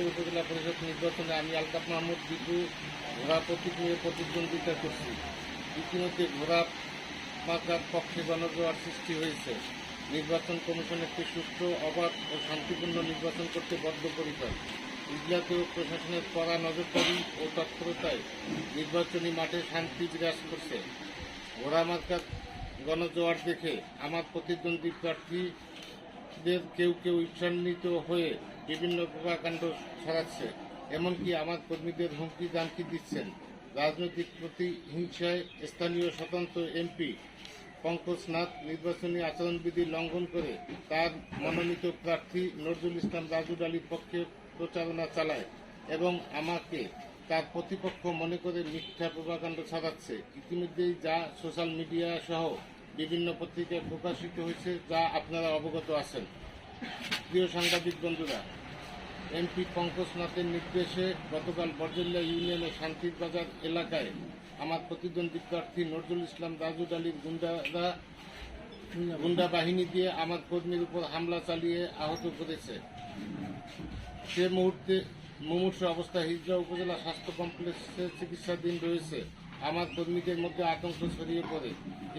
উপজেলা পরিষদ নির্বাচনে আমি আলতাফ মাহমুদ বিপু ঘোড়া প্রতীক নিয়ে প্রতিদ্বন্দ্বিতা করছি। ইতিমধ্যে ঘোড়া মার্কার পক্ষে গণজোয়ার সৃষ্টি হয়েছে। নির্বাচন কমিশন একটি সুষ্ঠু, অবাধ ও শান্তিপূর্ণ নির্বাচন করতে বদ্ধপরিকর। ইজলাতেও প্রশাসনের কড়া নজরদারি ও তৎপরতায় নির্বাচনী মাঠে শান্তি বিরাজ করছে। ঘোড়া মার্কার গণজোয়ার দেখে আমার প্রতিদ্বন্দ্বী প্রার্থীদের কেউ কেউ ঈর্ষান্বিত হয়ে বিভিন্ন প্রকাণ্ড ছড়াচ্ছে, এমনকি আমার কর্মীদের হুমকি দামকি দিচ্ছেন। রাজনৈতিক প্রতিহিংসায় স্থানীয় স্বতন্ত্র এমপি পঙ্কজ নাথ নির্বাচনী আচরণবিধি লঙ্ঘন করে তার মনোনীত প্রার্থী নজরুল ইসলাম রাজু আলীর পক্ষে প্রচারণা চালায় এবং আমাকে তার প্রতিপক্ষ মনে করে মিথ্যা প্রপাগান্ডা ছড়াচ্ছে। ইতিমধ্যেই যা সোশ্যাল মিডিয়া সহ বিভিন্ন পত্রিকায় প্রকাশিত হয়েছে, যা আপনারা অবগত আছেন। প্রিয় সাংবাদিক বন্ধুরা, এমপি পঙ্কজ নাথের নির্দেশে গতকাল বরজল্লা ইউনিয়নের শান্তির বাজার এলাকায় আমার প্রতিদ্বন্দ্বী প্রার্থী নজরুল ইসলাম রাজু আলীর গুন্ডা বাহিনী দিয়ে আমার কর্মীর উপর হামলা চালিয়ে আহত করেছে। সে মুহূর্তে মুমূর্ষু অবস্থায় হিজলা উপজেলা স্বাস্থ্য কমপ্লেক্সে চিকিৎসাধীন রয়েছে। আমার কর্মীদের মধ্যে আতঙ্ক ছড়িয়ে পড়ে।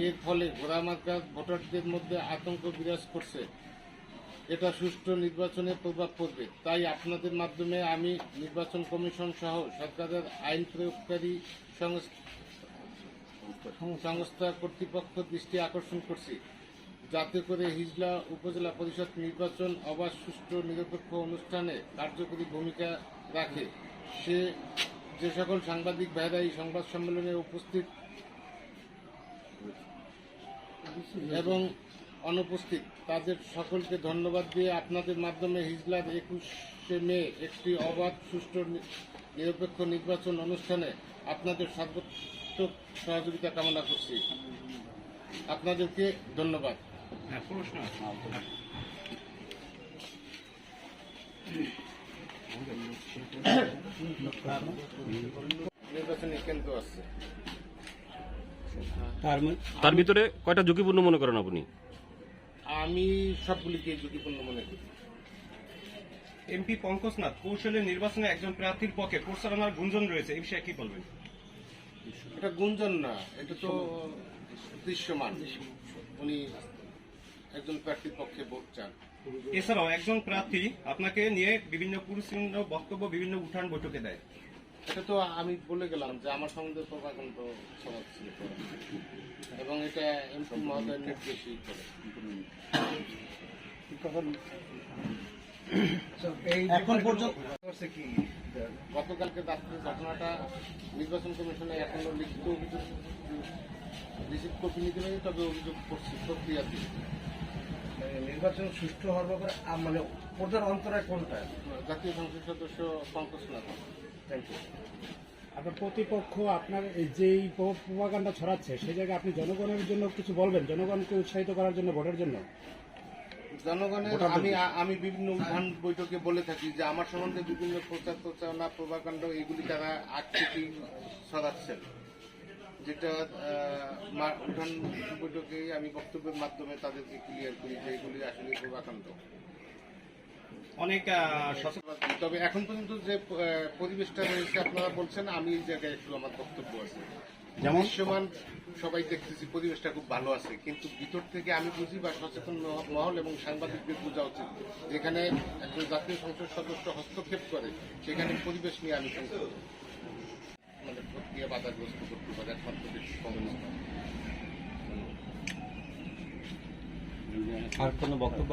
এর ফলে ঘোড়া মার্কার ভোটারদের মধ্যে আতঙ্ক বিরাজ করছে। এটা সুষ্ঠু নির্বাচনে প্রভাব পড়বে। তাই আপনাদের মাধ্যমে আমি নির্বাচন কমিশন সহ সরকারের আইন প্রয়োগকারী সংস্থা কর্তৃপক্ষ দৃষ্টি আকর্ষণ করছি, যাতে করে হিজলা উপজেলা পরিষদ নির্বাচন অবাধ, সুষ্ঠু, নিরপেক্ষ অনুষ্ঠানে কার্যকরী ভূমিকা রাখে। যে সকল সাংবাদিক ভাইরা এই সংবাদ সম্মেলনে উপস্থিত এবং অনুপস্থিত তাদের সকলকে ধন্যবাদ দিয়ে আপনাদের মাধ্যমে হিজলার 21শে মে একটি অবাধ, সুষ্ঠু, নিরপেক্ষ নির্বাচন অনুষ্ঠানে আপনাদের সর্বোত্তম সহযোগিতা কামনা করছি। আপনাদেরকে ধন্যবাদ। নির্বাচনী কেন্দ্র আছে, তার ভিতরে কয়টা ঝুঁকিপূর্ণ মনে করেন আপনি? আমি সবগুলিকে ঝুঁকিপূর্ণ মনে করি। এমপি পঙ্কজ নাথ কৌশলের নির্বাচনে একজন প্রার্থীর পক্ষে প্রচারণার গুঞ্জন রয়েছে, এই বিষয়ে কি বলবেন? এটা গুঞ্জন না, এটা তো দৃশ্যমান। উনি একজন প্রার্থীর পক্ষে ভোট চান। এছাড়াও একজন প্রার্থী আপনাকে নিয়ে বিভিন্ন পুরুষিন্ন বক্তব্য বিভিন্ন উঠান বৈঠকে দেয়। এটা তো আমি বলে গেলাম যে আমার সম্বন্ধে প্রকাণ্ড ছড়াচ্ছিল এবং এটা এমপি মহোদয়ের নির্দেশই করে। এখন পর্যন্ত গতকালকে রাত্রে ঘটনাটা নির্বাচন কমিশনে এখনো লিখিত অভিযোগ রিসিভ কপি নিতে পারি, তবে অভিযোগ করছি প্রক্রিয়াতে। নির্বাচন সুষ্ঠু হওয়ার ব্যাপারে মানে প্রধান অন্তরায় কোনটা? জাতীয় সংসদ সদস্য পঙ্কজ নাথ। Thank you. আপনার প্রতিপক্ষ আপনার যেই প্রপাগান্ডা ছড়াচ্ছে সেই জায়গায় আপনি জনগণের জন্য কিছু বলবেন, জনগণকে উৎসাহিত করার জন্য, ভোটের জন্য? জনগণের আমি বিভিন্ন উত্থান বৈঠকে বলে থাকি যে আমার সম্বন্ধে বিভিন্ন প্রচারণা, প্রভাকাণ্ড এগুলি তারা আগ থেকেই ছড়াচ্ছেন, যেটা উত্থান বৈঠকে আমি বক্তব্যের মাধ্যমে তাদেরকে ক্লিয়ার করি যে এগুলি আসলে প্রভাকাণ্ড। অনেক তবে এখন পর্যন্ত যে পরিবেশটা রয়েছে আপনারা বলছেন, আমি এই জায়গায় একটু আমার বক্তব্য আছে। যেমন দৃশ্যমান সবাই দেখতেছি পরিবেশটা খুব ভালো আছে, কিন্তু ভিতর থেকে আমি বুঝি বা সচেতন মহল এবং সাংবাদিকদের বোঝা উচিত, যেখানে একজন জাতীয় সংসদ সদস্য হস্তক্ষেপ করে সেখানে পরিবেশ নিয়ে আমি মানে প্রক্রিয়া বাধাগ্রস্ত করতে পারে একমাত্র কমিউনিস্ট। আর কোনো বক্তব্য?